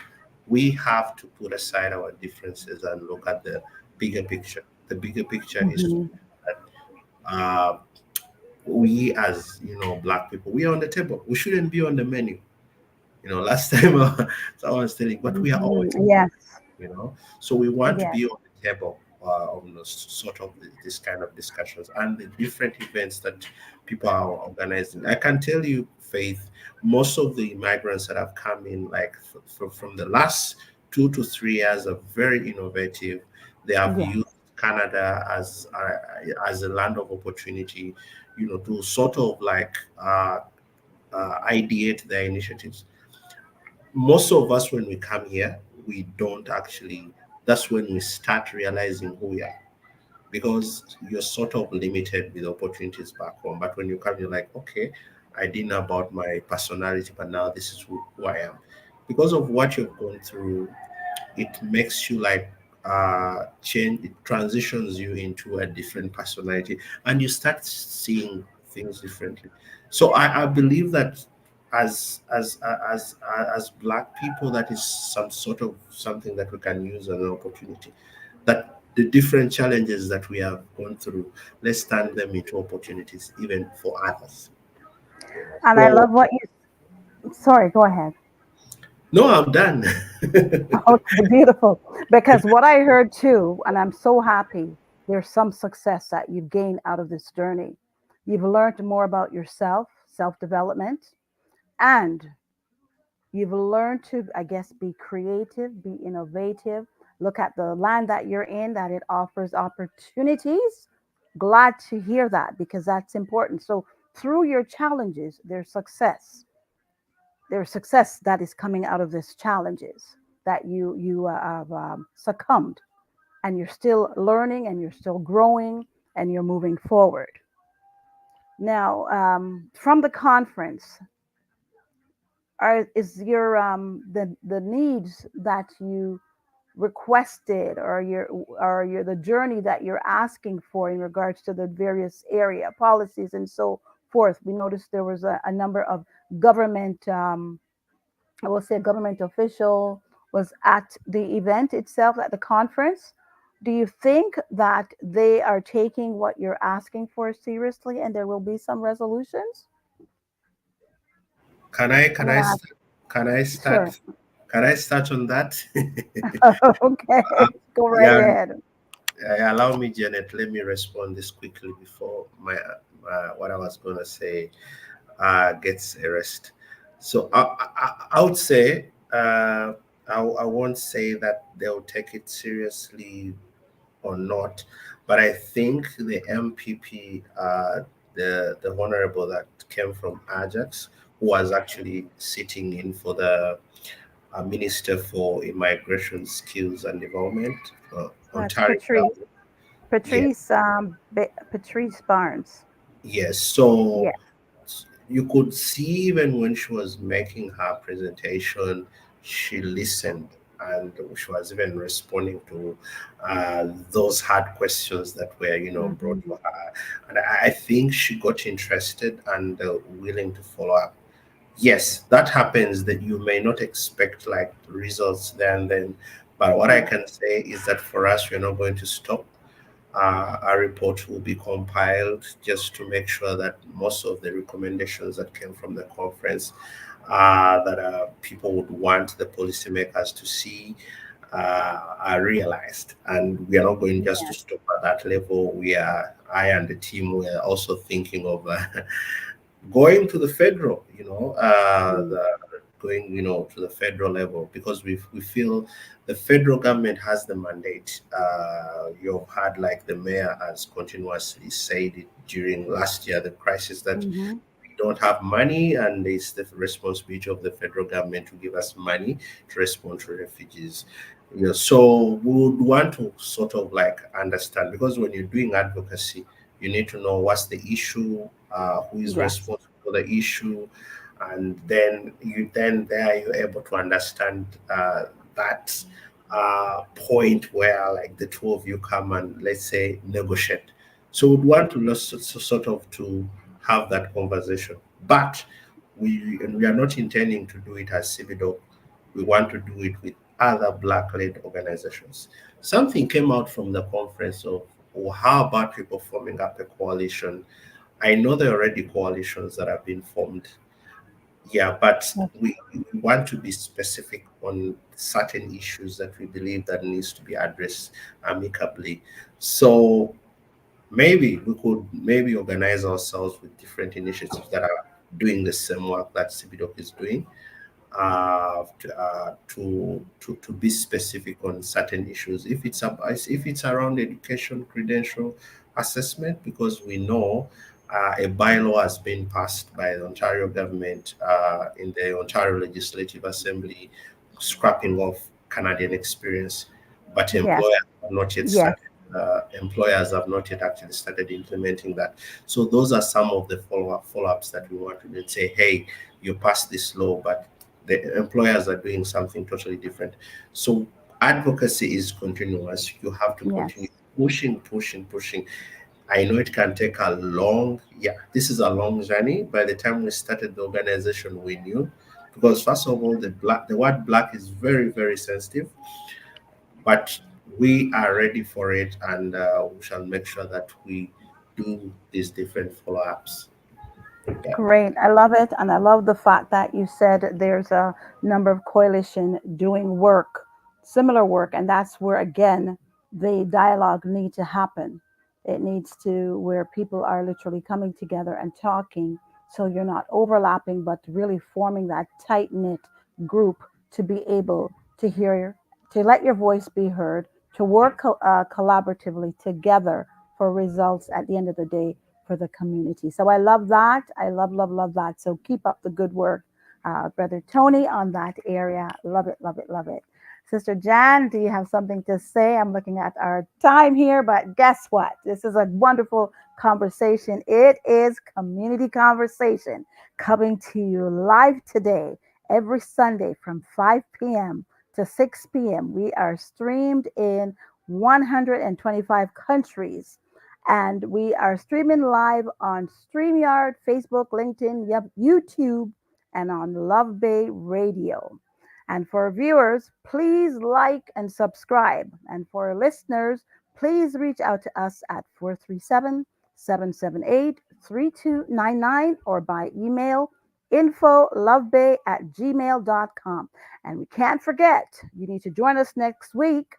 we have to put aside our differences and look at the bigger picture. The bigger picture is to Hmm. that we, as black people, we are on the table. We shouldn't be on the menu. Last time someone was telling, but we are Hmm. always, Yes. so we want to Yes. be on the table on those sort of this kind of discussions and the different events that people are organizing. I can tell you, Faith, most of the migrants that have come in, like from the last 2 to 3 years, are very innovative. They have Yes. used Canada as a land of opportunity, to sort of like ideate their initiatives. Most of us, when we come here, we don't actually, that's when we start realizing who we are, because you're sort of limited with opportunities back home. But when you come, you're like, okay, I didn't know about my personality, but now this is who I am. because of what you've gone through, it makes you like change, it transitions you into a different personality, and you start seeing things differently. So I believe that as black people, that is some sort of something that we can use as an opportunity, that the different challenges that we have gone through, let's turn them into opportunities even for others. And I So love what you, sorry, go ahead. no, I'm done. Okay, beautiful. Because what I heard too, and I'm so happy, there's some success that you've gained out of this journey. You've learned more about yourself, self development, and you've learned to, I guess, be creative, be innovative, look at the land that you're in, that it offers opportunities. Glad to hear that because that's important. So, through your challenges, there's success that is coming out of these challenges that you have succumbed, and you're still learning and you're still growing and you're moving forward. Now, from the conference, is your the needs that you requested, or your the journey that you're asking for in regards to the various area policies and so forth? We noticed there was a number of government, I will say a government official was at the event itself, at the conference. Do you think that they are taking what you're asking for seriously and there will be some resolutions? Can I I'm can going I to ask, st- can I sure. start can I start on that? Okay, go right Yeah, ahead. allow me, Janet. Let me respond this quickly before my what I was gonna say gets erased. So I would say I won't say that they'll take it seriously or not, but I think the MPP, the honorable that came from Ajax, who was actually sitting in for the Minister for Immigration Skills and Development, That's Ontario Patrice. government. Yeah, Patrice Barnes. yes. So Yeah. you could see even when she was making her presentation, she listened and she was even responding to those hard questions that were, brought Hmm. to her. And I think she got interested and willing to follow up. Yes, that happens that you may not expect like results there and then. But what I Yeah. can say is that for us, we're not going to stop. A report will be compiled just to make sure that most of the recommendations that came from the conference that people would want the policymakers to see are realized. And we are not going just to Yeah. stop at that level. I and the team, we are also thinking of going to the federal, Mm. going, to the federal level because we feel the federal government has the mandate. You've had like the mayor has continuously said it during last year, the crisis that Hmm. we don't have money, and it's the responsibility of the federal government to give us money to respond to refugees. So we would want to sort of like understand because when you're doing advocacy, you need to know what's the issue, who is Yes. responsible for the issue, and then there you're able to understand that point where like the two of you come and let's say negotiate. So we'd want to sort of to have that conversation, but we are not intending to do it as Cividoc. We want to do it with other black-led organizations. Something came out from the conference of, well, how about people forming up a coalition? I know there are already coalitions that have been formed. Yeah, but we want to be specific on certain issues that we believe that needs to be addressed amicably. So maybe we could maybe organize ourselves with different initiatives that are doing the same work that CBDOC is doing to be specific on certain issues. If it's around education credential assessment, because we know a bylaw has been passed by the Ontario government in the Ontario Legislative Assembly, scrapping off Canadian experience, but Yes. employers have not yet Yes. started. Employers have not yet actually started implementing that. So those are some of the follow-ups that we want to then say, hey, you passed this law, but the employers are doing something totally different. So advocacy is continuous. You have to Yes. continue pushing, pushing, pushing. I know it can take a long, yeah, this is a long journey. By the time we started the organization, we knew, because first of all, the word black is very, very sensitive, but we are ready for it, and we shall make sure that we do these different follow-ups. Yeah. Great. I love it. And I love the fact that you said there's a number of coalition doing work, similar work. And that's where, again, the dialogue needs to happen. It needs to where people are literally coming together and talking. So you're not overlapping, but really forming that tight knit group to be able to hear, to let your voice be heard, to work collaboratively together for results at the end of the day for the community. So I love that. I love, love, love that. So keep up the good work, Brother Tony, on that area. Love it, love it, love it. Sister Jan, do you have something to say? I'm looking at our time here, but guess what? This is a wonderful conversation. It is community conversation coming to you live today, every Sunday from 5 p.m. to 6 p.m. We are streamed in 125 countries, and we are streaming live on StreamYard, Facebook, LinkedIn, yep, YouTube, and on Love Bay Radio. And for viewers, please like and subscribe. And for listeners, please reach out to us at 437-778-3299 or by email infolovebay@gmail.com. And we can't forget, you need to join us next week,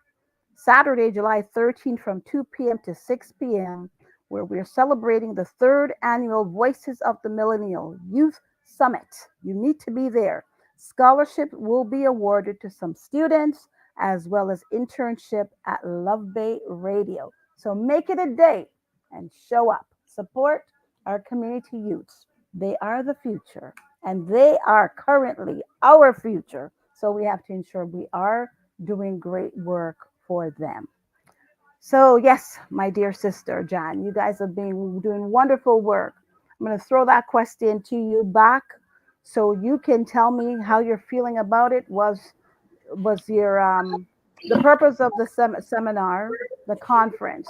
Saturday, July 13th from 2 p.m. to 6 p.m., where we're celebrating the third annual Voices of the Millennial Youth Summit. You need to be there. Scholarship will be awarded to some students as well as internship at Love Bay Radio. So make it a day and show up. Support our community youths. They are the future and they are currently our future. So we have to ensure we are doing great work for them. So, yes, my dear sister, Jan, you guys have been doing wonderful work. I'm going to throw that question to you back so you can tell me how you're feeling about it. Was your the purpose of the seminar, the conference?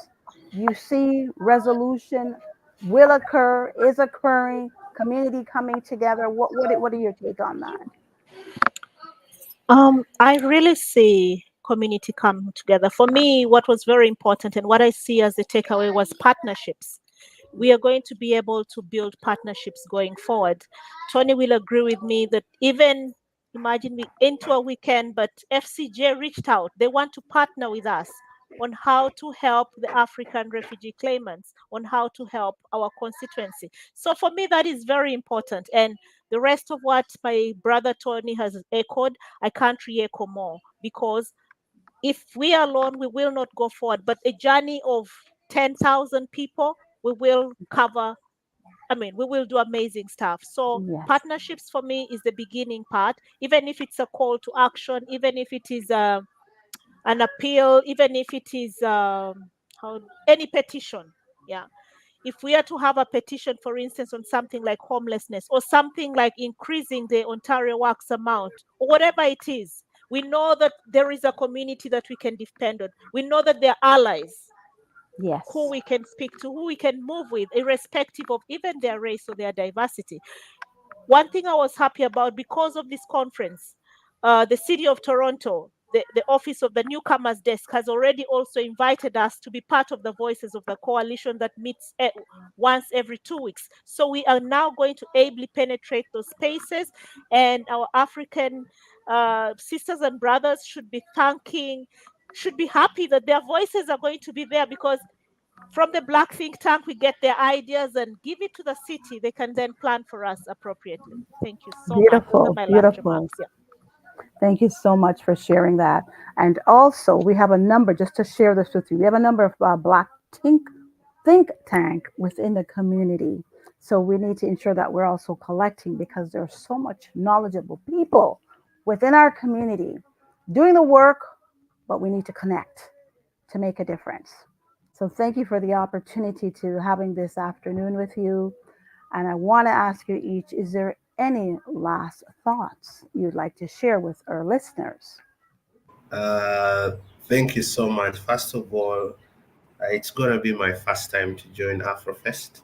You see resolution will occur, is occurring, community coming together. What are your take on that? I really see community come together. For me, what was very important and what I see as the takeaway was partnerships. We are going to be able to build partnerships going forward. Tony will agree with me that even imagine we into a weekend, but FCJ reached out. They want to partner with us on how to help the African refugee claimants, on how to help our constituency. So for me, that is very important. And the rest of what my brother Tony has echoed, I can't re-echo more, because if we are alone, we will not go forward. But a journey of 10,000 people, we will cover, I mean, we will do amazing stuff. So Yes, partnerships for me is the beginning part, even if it's a call to action, even if it is an appeal, even if it is any petition. Yeah. If we are to have a petition, for instance, on something like homelessness or something like increasing the Ontario Works amount or whatever it is, we know that there is a community that we can depend on. We know that there are allies who yes, we can speak to, who we can move with, irrespective of even their race or their diversity. One thing I was happy about because of this conference, the city of Toronto, the office of the newcomers desk has already also invited us to be part of the voices of the coalition that meets once every 2 weeks. So we are now going to ably penetrate those spaces, and our African sisters and brothers should be happy that their voices are going to be there, because from the Black think tank, we get their ideas and give it to the city. They can then plan for us appropriately. Thank you so much. Those are beautiful, my last beautiful. remarks. Yeah. Thank you so much for sharing that. And also, we have a number, just to share this with you, we have a number of Black think tank within the community. So we need to ensure that we're also collecting, because there's so much knowledgeable people within our community doing the work, but we need to connect to make a difference. So thank you for the opportunity to having this afternoon with you. And I want to ask you each, is there any last thoughts you'd like to share with our listeners? Uh, Thank you so much. First of all, it's going to be my first time to join Afrofest.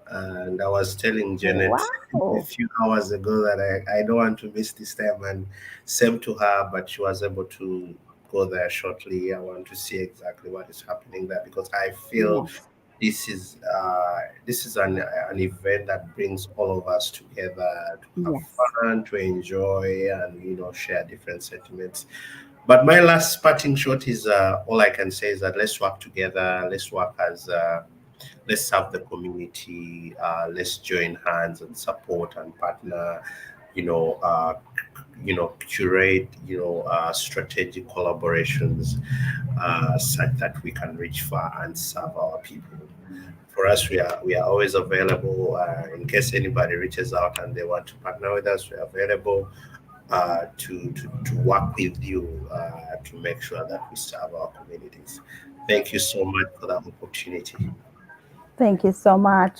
And I was telling Janet a Wow. few hours ago that I don't want to miss this time, and same to her, but she was able to go there shortly. I want to see exactly what is happening there because I feel Yes. this is an event that brings all of us together to have Yes. fun, to enjoy, and share different sentiments. But my last parting shot is all I can say is that let's work together. Let's work as let's serve the community. Let's join hands and support and partner. You know, uh, curate. Strategic collaborations such that we can reach far and serve our people. For us, we are always available in case anybody reaches out and they want to partner with us. We're available to work with you to make sure that we serve our communities. Thank you so much for that opportunity. Thank you so much.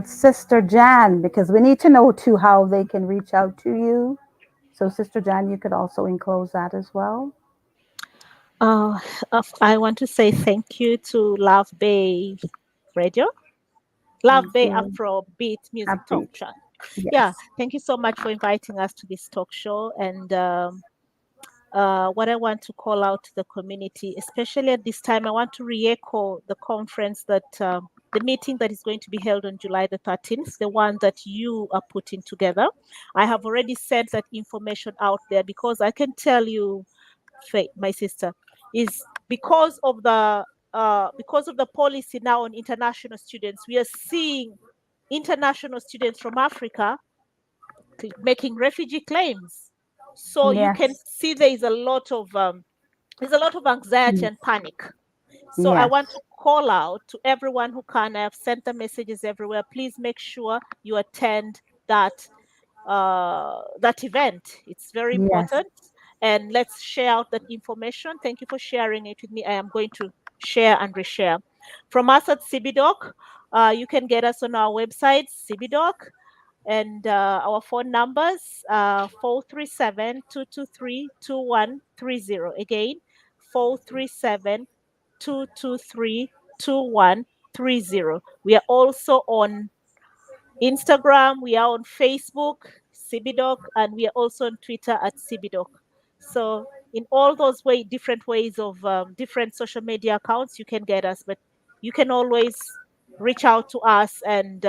Sister Jan, because we need to know too how they can reach out to you. So, Sister Jan, you could also enclose that as well. Uh, I want to say thank you to Love Bay Radio, Love Thank Bay you. Afrobeat Music Talk Happy. Show. Yeah, Yes. thank you so much for inviting us to this talk show. And what I want to call out to the community, especially at this time, I want to re-echo the conference the meeting that is going to be held on July the 13th, the one that you are putting together. I have already sent that information out there because I can tell you, Faith, my sister, is because of the policy now on international students, we are seeing international students from Africa making refugee claims. So you can Yes. see there's a lot of anxiety and panic. So I Yes. want to call out to everyone who can. I have sent the messages everywhere. Please make sure you attend that that event. It's very Yes. important. And let's share out that information. Thank you for sharing it with me. I am going to share and reshare. From us at CBDoc, you can get us on our website, CBDoc, and our phone numbers 437 Again, 437 We are also on Instagram, we are on Facebook, CBDoc, and we are also on Twitter at CBDoc. So in all those different ways of different social media accounts, you can get us, but you can always reach out to us, and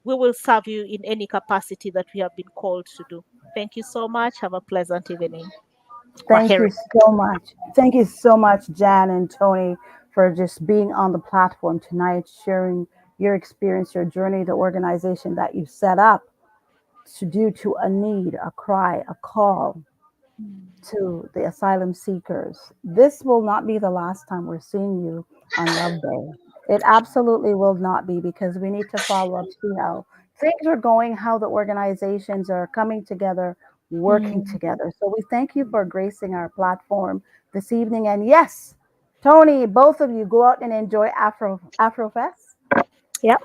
we will serve you in any capacity that we have been called to do. Thank you so much. Have a pleasant evening. Thank you Kwaheri. so much. Thank you so much, Jan and Tony, for just being on the platform tonight, sharing your experience, your journey, the organization that you set up to due to a need, a cry, a call to the asylum seekers. This will not be the last time we're seeing you on Love Day. It absolutely will not be because we need to follow up, see how things are going, how the organizations are coming together, working Mm. together. So we thank you for gracing our platform this evening. And yes, Tony, both of you go out and enjoy Afrofest. Yeah.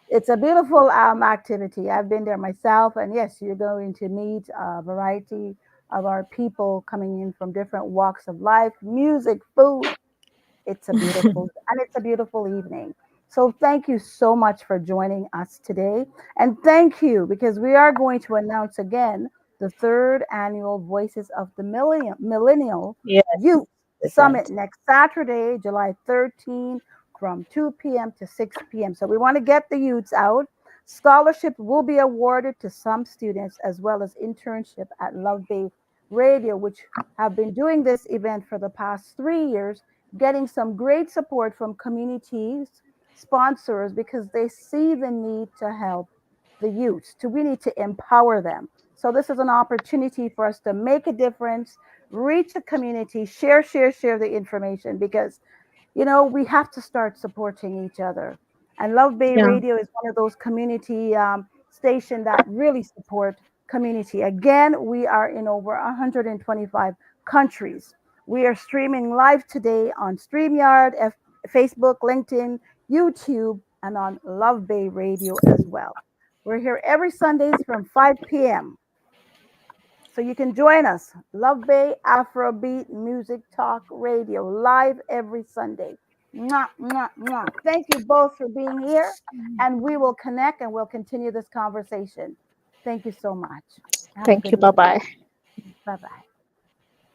It's a beautiful activity. I've been there myself, and yes, you're going to meet a variety of our people coming in from different walks of life, music, food. It's a beautiful evening. So thank you so much for joining us today, and thank you because we are going to announce again the third annual Voices of the Millennial Yes, Youth Summit event. next Saturday, July 13th from 2 p.m. to 6 p.m. So we want to get the youths out. Scholarship will be awarded to some students as well as internship at Love Bay Radio, which have been doing this event for the past 3 years, getting some great support from communities, sponsors, because they see the need to help the youth. To we need to empower them. So this is an opportunity for us to make a difference, reach the community, share the information because we have to start supporting each other. And Love Bay Yeah. Radio is one of those community station that really support community. Again, we are in over 125 countries. We are streaming live today on StreamYard, Facebook, LinkedIn, YouTube, and on Love Bay Radio as well. We're here every Sundays from 5 p.m. So you can join us. Love Bay Afrobeat Music Talk Radio live every Sunday. Mwah, mwah, mwah. Thank you both for being here, and we will connect and we'll continue this conversation. Thank you so much. Have a Thank good you. Bye evening. bye. Bye bye.